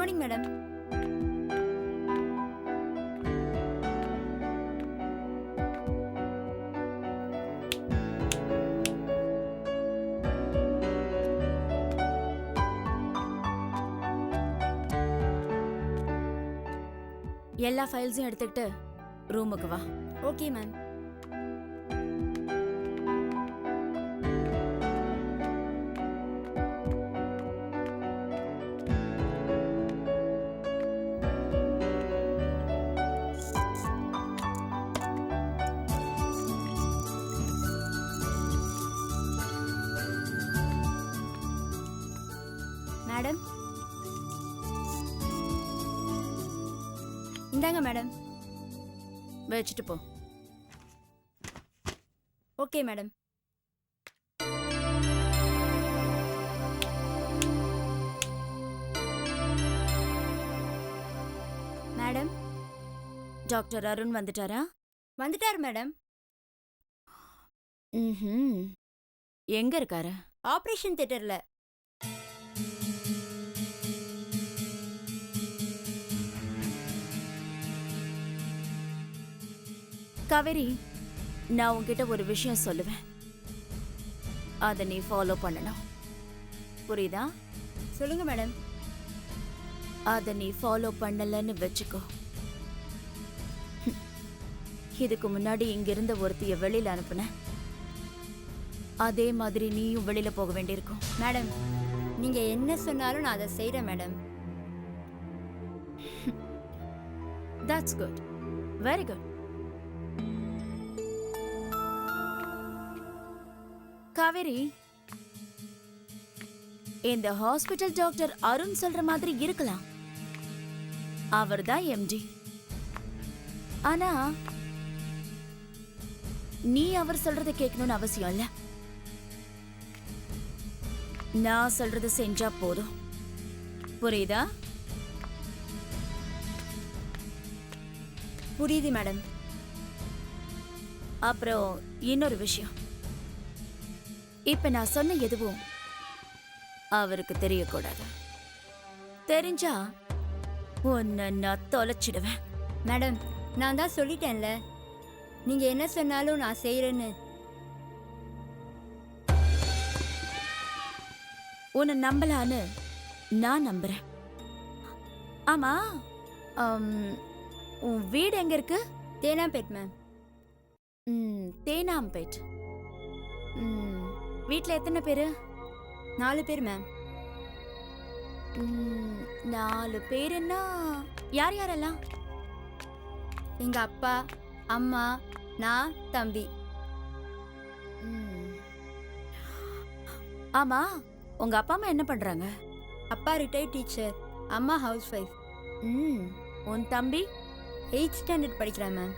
Morning madam. எல்லா ஃபைல்ஸையும் எடுத்துக்கிட்டு ரூமுக்கு வா. Okay ma'am. மேடம் இந்தாங்க மேடம். வச்சுட்டு போ. Okay madam. Madam doctor Arun வந்துட்டாரா? வந்துட்டார் மேடம். ம். எங்க இருக்காரு? ஆபரேஷன் தியேட்டர்ல. காவேரி, நான் உன்கிட்ட ஒரு விஷயம் சொல்லுவேன். அதை நீ ஃபாலோ பண்ணணும். புரியுதா? சொல்லுங்க மேடம். அதை நீ ஃபாலோ பண்ணலன்னு வச்சுக்கோ, இதுக்கு முன்னாடி இங்கிருந்த ஒருத்திய வெளியில அனுப்புன, அதே மாதிரி நீயும் வெளியில போக வேண்டியிருக்கும். மேடம் நீங்க என்ன சொன்னாலும் நான் அதை செய்றேன் madam. That's good, very good. Kaveri, இந்த ஹாஸ்பிட்டல் டாக்டர் அருண் சொல்ற மாதிரி இருக்கலாம். அவர்தான் எம்டி. ஆனா நீ அவர் சொல்றத கேட்கணும்னு அவசியம் இல்ல. நான் சொல்றத செஞ்சா போதும். புரியுதா? புரியுது மேடம். அப்புறம் இன்னொரு விஷயம், இப்ப நான் சொன்ன எதுவும் அவருக்கு தெரியக்கூடாது. தெரிஞ்சா உன்னை நான் தொலைச்சிடுவேன். மேடம் நான் தான் சொல்லிட்டேன்ல, நீங்க என்ன சொன்னாலும் நான் செய்யறேன்னு. உன்னை நம்பலான்னு நான் நம்புறேன். ஆமா, உன் வீடு எங்க இருக்கு? தேனாம்பேட் மேம். தேனாம்பேட். வீட்டில் எத்தனை பேரு? 4 பேர் மேம். 4 பேருன்னா யார் யாரெல்லாம்? எங்க அப்பா, அம்மா, நான், தம்பி. ஆமா, உங்க அப்பா அம்மா என்ன பண்றாங்க? அப்பா ரிட்டையர்ட் டீச்சர், அம்மா ஹவுஸ் ஒய்ஃப். உன் தம்பி 8th ஸ்டாண்டர்ட் படிக்கிறான் மேம்.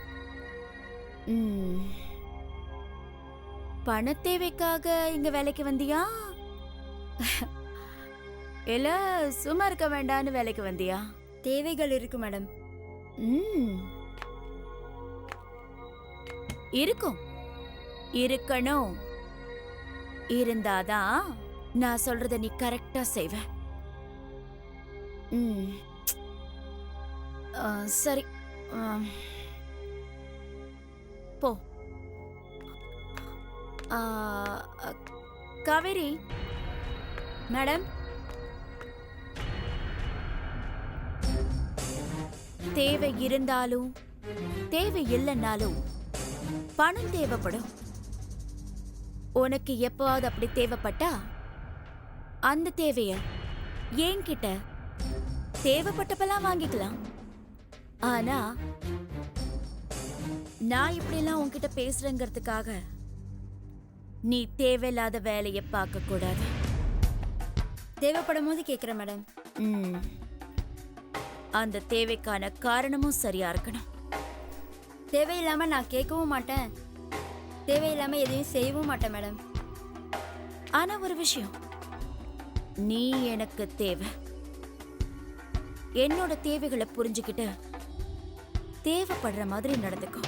பணத்தேவைக்காக இங்க வேலைக்கு வந்தியா, இல்ல சும்மா இருக்க வேண்டான்னு வேலைக்கு வந்தியா? தேவைகள் இருக்கு மேடம். இருக்கும், இருக்கணும். இருந்தாதான் நான் சொல்றத நீ கரெக்டா செய்வ. சரி, போ. காவேரி மேடம் தேவை இருந்தாலும் தேவை இல்லைன்னாலும் பணம் தேவைப்படும். உனக்கு எப்போது அப்படி தேவைப்பட்டா அந்த தேவைய என்கிட்ட தேவைப்பட்டப்பெல்லாம் வாங்கிக்கலாம். ஆனா நான் இப்படிலாம் உன்கிட்ட பேசுறேங்கிறதுக்காக நீ தேவையில்லாத வேலையை பார்க்க கூடாது. தேவைப்படும் போது கேட்குறேன் மேடம். அந்த தேவைக்கான காரணமும் சரியா இருக்கணும். தேவையில்லாம நான் கேட்கவும் மாட்டேன், தேவையில்லாம எதையும் செய்யவும் மாட்டேன் மேடம். ஆனா ஒரு விஷயம், நீ எனக்கு தேவை. என்னோட தேவைகளை புரிஞ்சுக்கிட்டு தேவைப்படுற மாதிரி நடந்துக்கோ.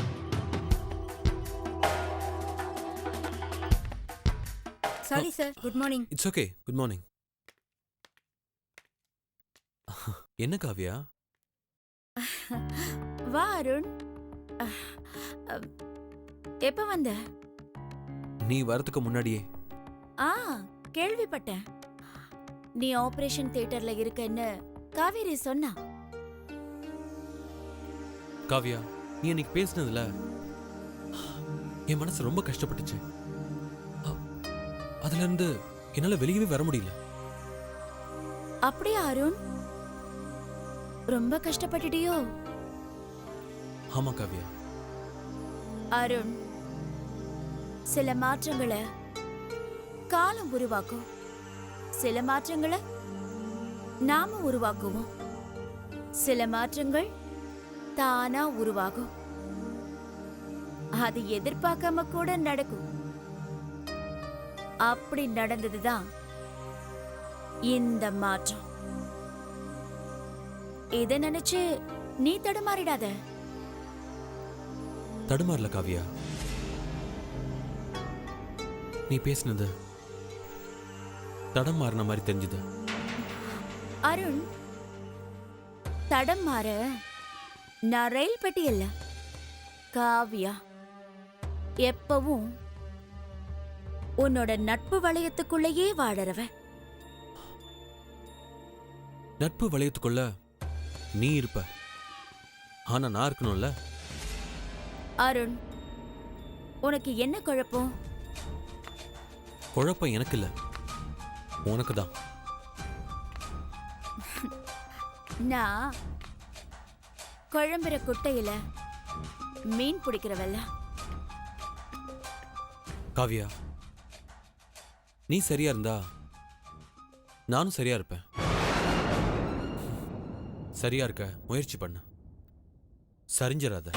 Sorry sir, good morning. It's okay, good morning. என்ன காவியா? வா அருண். அஹ், அஹ், எப்ப வந்த? நீ வரதுக்கு முன்னாடியே. ஆ, கேள்விப்பட்டேன். நீ ஆபரேஷன் தியேட்டர்ல இருக்கன்னு காவேரி சொன்னா. காவியா, நீ அன்னைக்கு பேசினதுல என் மனசு ரொம்ப கஷ்டப்பட்டுச்சு. அதுல இருந்து என்னால வெளியவே வர முடியல. அப்படியா அருண்? ரொம்ப கஷ்டப்பட்டுட்டியோ? ஆமா காவியா. அருண், சில மாற்றங்களை காலம் உருவாக்கும், சில மாற்றங்களை நாம உருவாக்குவோம், சில மாற்றங்கள் தானா உருவாகும். அது எதிர்பார்க்காம கூட நடக்கும். அப்படி நடந்ததுதான் இந்த மாற்றம். இத நினைச்சு நீ தடுமாறிடாத. தடுமாறல காவியா. நீ பேசினது தடம் மாறின மாதிரி தெரிஞ்சது. அருண், தடம் மாற நான் ரயில் பெட்டி இல்ல, காவியா. எப்பவும் உன்னோட நட்பு வளையத்துக்குள்ளேயே வாழறவ. நட்பு வளையத்துக்குள்ள நீ இருப்ப, ஆனா நான் இருக்கணும்ல. அருண், உனக்கு என்ன குழப்பம்? குழப்பம் எனக்கு இல்ல, உனக்கு தான். நான் குழம்புற குட்டையில மீன் பிடிக்கிறவல்ல. காவியா, நீ சரியா இருந்தா நானும் சரியா இருப்பேன். சரியா இருக்க முயற்சி பண்ண, சரிஞ்சிடாத.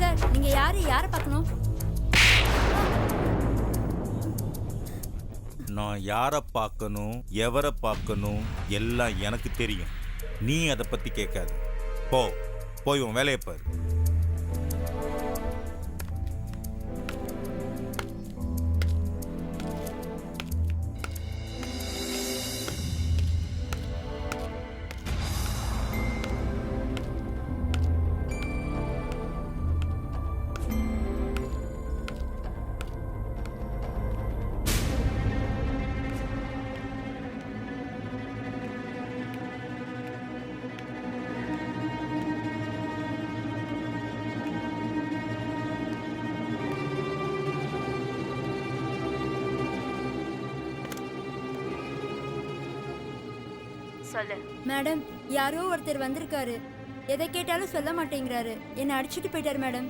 சார், நீங்க யாரை பார்க்கணும்? நான் யாரை பார்க்கணும், எவரை பார்க்கணும் எல்லாம் எனக்கு தெரியும். நீ அதை பத்தி கேட்காத. போய் உன் வேலையை பாரு. சொல்லு. மேடம், யாரோ ஒருத்தர் வந்திருக்காரு. எதை கேட்டாலும் சொல்ல மாட்டேங்கிறாரு. என்னை அடிச்சுட்டு போயிட்டாரு மேடம்.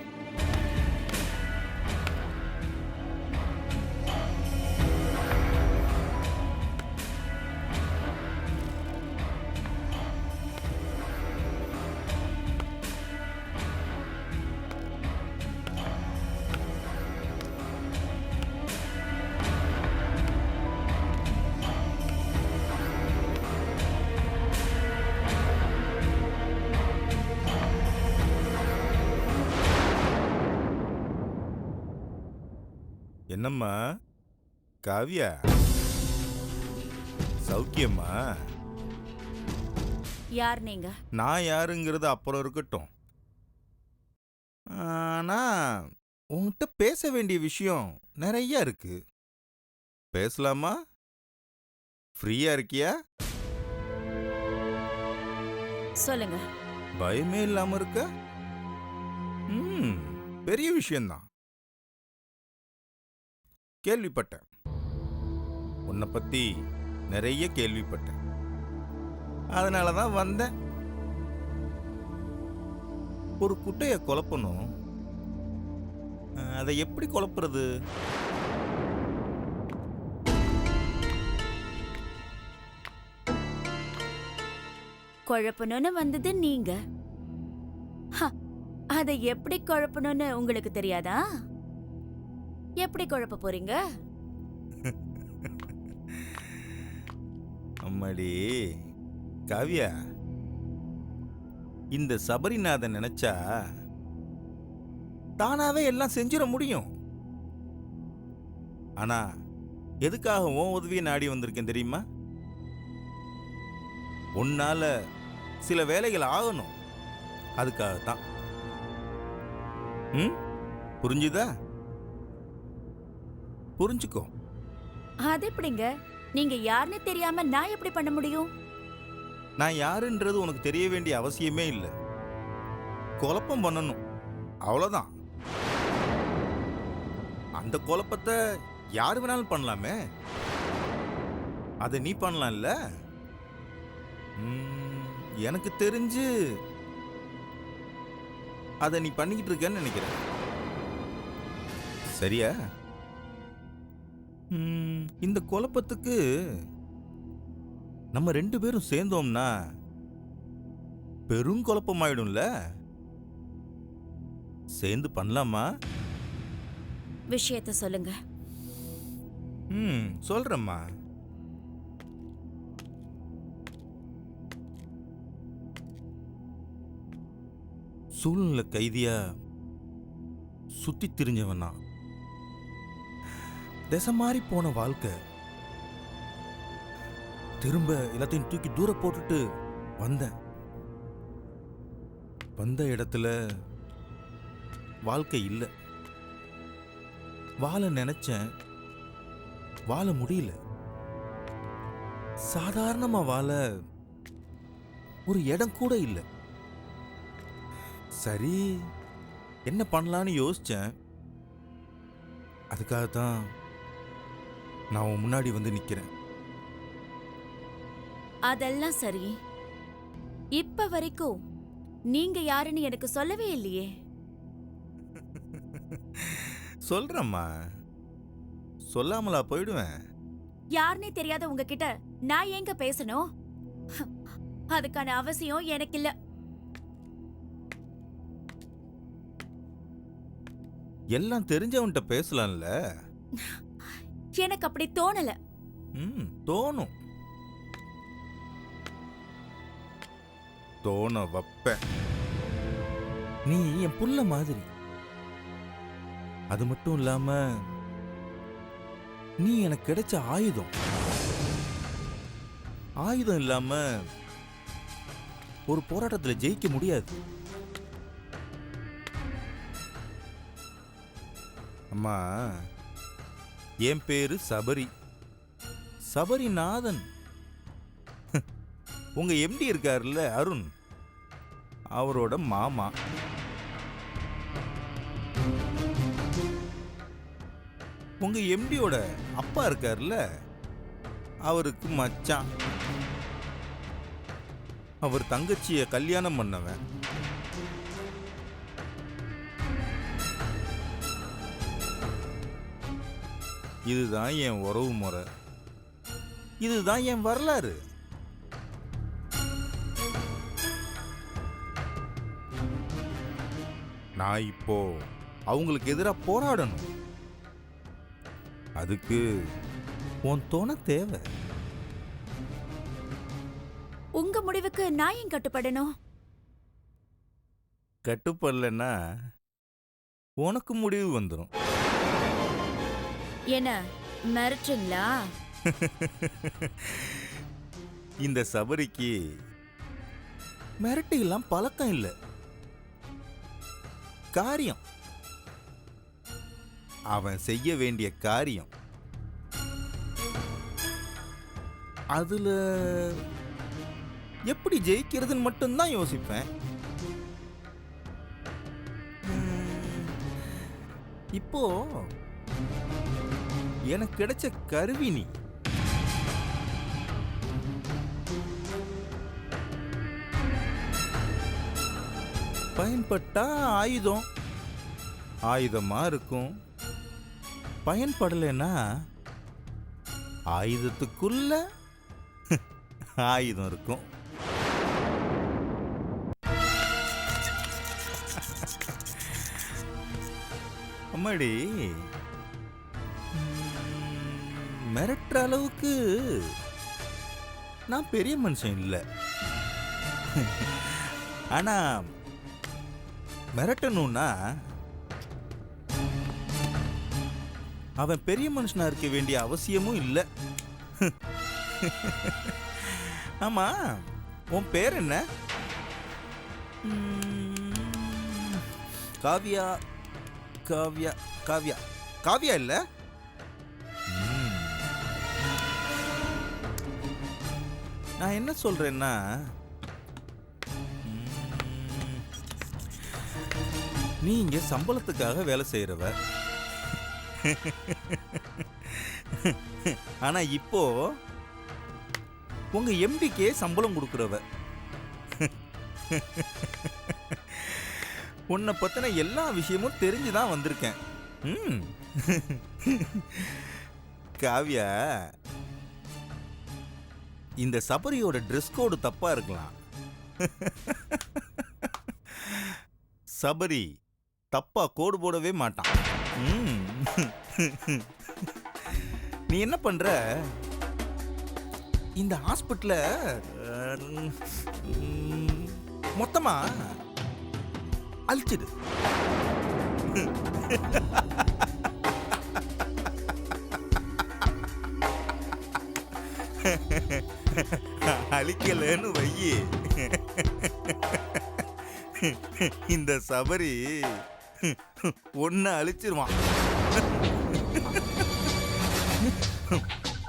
என்னம்மா காவியா, சௌக்கியம்மா? யார் நீங்க? நான் யாருங்கிறது அப்புறம் இருக்கட்டும். ஆனா உன்கிட்ட பேச வேண்டிய விஷயம் நிறைய இருக்கு. பேசலாமா? ஃப்ரீயா இருக்கியா? சொல்லுங்க. பயமே இல்லாம இருக்க? பெரிய விஷயம்தான். கேள்விப்பட்டேன், உன்னை பத்தி நிறைய கேள்விப்பட்டேன். அதனால தான் வந்தேன். ஒரு குட்டைய குழப்பணும், அதை எப்படி குழப்புறது? குழப்பணும்னு வந்தது நீங்க. ஹ, அதை எப்படி குழப்பணும்னு உங்களுக்கு தெரியாதா? எப்படி குழப்ப போறீங்க? அம்மாடி காவியா, இந்த சபரிநாதன் நினைச்சா தானாவே எல்லாம் செஞ்சிட முடியும். ஆனா எதுக்காக உன் உதவியை நாடி வந்திருக்கேன் தெரியுமா? உன்னால சில வேலைகள் ஆகணும், அதுக்காகத்தான். புரிஞ்சுதா? புரிஞ்சுக்கோ. அது எப்படிங்க? நீங்க யாருன்னு தெரியாம நான் எப்படி பண்ண முடியும்? நான் யாருன்றது உனக்கு தெரிய வேண்டிய அவசியமே இல்லை. குழப்பம் பண்ணணும், அவ்வளவுதான். அந்த குழப்பத்தை யார் வேணாலும் பண்ணலாமே, அதை நீ பண்ணலாம்ல? எனக்கு தெரிஞ்சு அதை நீ பண்ணிக்கிட்டு இருக்கேன்னு நினைக்கிறேன். சரியா? இந்த குழப்பத்துக்கு நம்ம 2 பேரும் சேர்ந்தோம்னா பெரும் குழப்பமாயிடும்ல. சேர்ந்து பண்ணலாமா? விஷயத்த சொல்லுங்க. சொல்றேம்மா. சூழ்நிலை கைதியா சுத்தி திரிஞ்சவனா, திசை மாறி போன வாழ்க்கை, திரும்ப எல்லாத்தையும் தூக்கி தூர போட்டுட்டு வந்த இடத்துல வாழ்க்கை இல்லை. வாழ நினைச்சேன், வாழ முடியல. சாதாரணமா வாழ ஒரு இடம் கூட இல்லை. சரி, என்ன பண்ணலான்னு யோசிச்சேன். அதுக்காகத்தான் நான் உன் முன்னாடி வந்து நிக்கிறேன். அதெல்லாம் சரி. இப்ப வரைக்கும் நீங்க யாருன்னு எனக்கு சொல்லவே இல்லையே. சொல்றேம்மா, சொல்லாமலா போயிடுவேன்? யாருன்னே தெரியாத உங்ககிட்ட நான் ஏங்க பேசணும்? அதுக்கான அவசியம் எனக்கு இல்ல. எல்லாம் தெரிஞ்சவன்கிட்ட பேசலாம்ல. எனக்கு அப்படி தோணல. தோணும், தோண வப்ப. நீ என் புள்ள மாதிரி. அது மட்டும் இல்லாம நீ எனக்கு கிடைச்ச ஆயுதம். ஆயுதம் இல்லாம ஒரு போராட்டத்துல ஜெயிக்க முடியாது. அம்மா, என் பேரு சபரி, சபரிநாதன். உங்க எம்டி இருக்காருல்ல அருண், அவரோட மாமா. உங்க எம்டியோட அப்பா இருக்காருல்ல, அவருக்கு மச்சான். அவர் தங்கச்சிய கல்யாணம் பண்ணவன். இதுதான் என் உறவு முறை, இதுதான் என் வரலாறு. நான் இப்போ அவங்களுக்கு எதிராக போராடணும். அதுக்கு உன் துணை தேவை. உங்க முடிவுக்கு நான் ஏன் கட்டுப்படணும்? கட்டுப்படலன்னா உனக்கு முடிவு வந்துடும். என்ன மிரட்டுறீங்களா? இந்த சபரிக்கு மிரட்டிலாம் பழக்கம் இல்லை. காரியம், அவன் செய்ய வேண்டிய காரியம், அதுல எப்படி ஜெயிக்கிறதுன்னு மட்டும்தான் யோசிப்பேன். இப்போ எனக்கு கிடைச்ச கருவி நீ. பயன்பட்டா ஆயுதம், ஆயுதமா இருக்கும். பயன்படலைன்னா ஆயுதத்துக்குள்ள ஆயுதம் இருக்கும். அம்மாடி, மிரட்டுற அளவுக்கு நான் பெரிய மனுஷன் இல்லை. ஆனா மிரட்டணும்னா அவன் பெரிய மனுஷனா இருக்க வேண்டிய அவசியமும் இல்லை. ஆமா, உன் பேர் என்ன? காவியா. காவியா காவியா காவியா இல்ல? நான் என்ன சொல்றேன்னா, நீ இங்க சம்பளத்துக்காக வேலை செய்யறவ. ஆனா இப்போ உங்க எம்டிக்கே சம்பளம் கொடுக்கறவ. உன்னை பத்தின எல்லா விஷயமும் தெரிஞ்சுதான் வந்திருக்கேன். காவியா, இந்த சபரியோட ட்ரெஸ் கோடு தப்பா இருக்கலாம். சபரி தப்பா கோடு போடவே மாட்டான். நீ என்ன பண்ற? இந்த ஹாஸ்பிட்டல மொத்தமா அழிச்சிடு. அழிக்கலன்னு வையி, இந்த சபரி ஒன்னு அழிச்சிருவான்.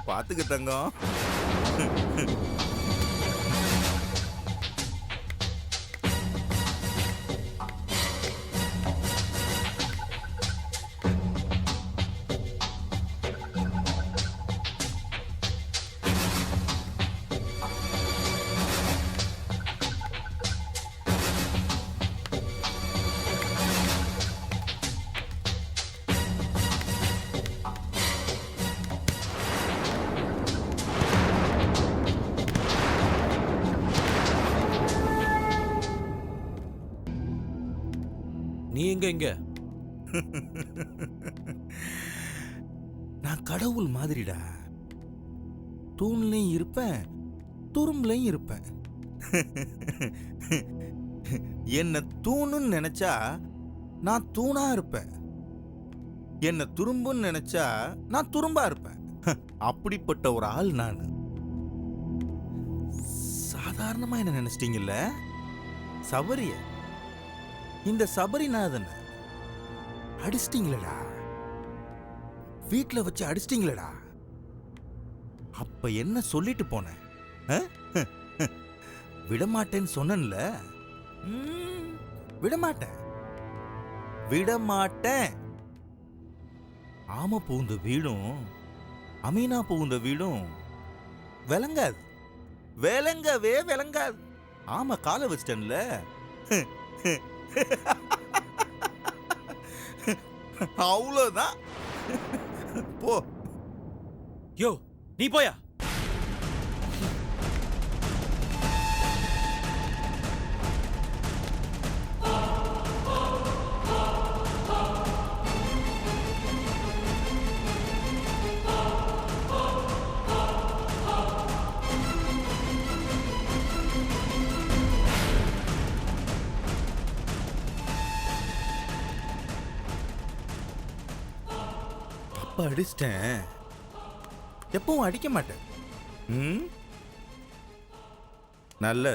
பாத்துக்க தங்கம். நீ எங்க? நான் கடவுள் மாதிரிடா. தூண்லையும் இருப்பேன், துரும்புலையும் இருப்பேன். என்ன தூணுன்னு நினைச்சா நான் தூணா இருப்பேன், என்ன துரும்புன்னு நினைச்சா நான் துரும்பா இருப்பேன். அப்படிப்பட்ட ஒரு ஆள் நான். சாதாரணமா என்ன நினைச்சிட்டீங்கல்ல? சபரிய, இந்த சபரிநாதன் அடிச்சிட்டீங்களடா, வீட்டுல வச்சு அடிச்சிட்டீங்களடா. அப்ப என்ன சொல்லிட்டு போன? விடமாட்டேன்னு சொன்னேன்ல. விடமாட்டேன், விடமாட்டேன். ஆம பூந்த வீடும் அமீனா பூந்த வீடும் விளங்காது, விளங்கவே விளங்காது. ஆமா, காலை வச்சிட்டேன்ல. அவ்வளவுதான். போ. யோ, நீ போயா. அடிச்சிட்டேன், எப்பவும் அடிக்க மாட்டேன். நல்ல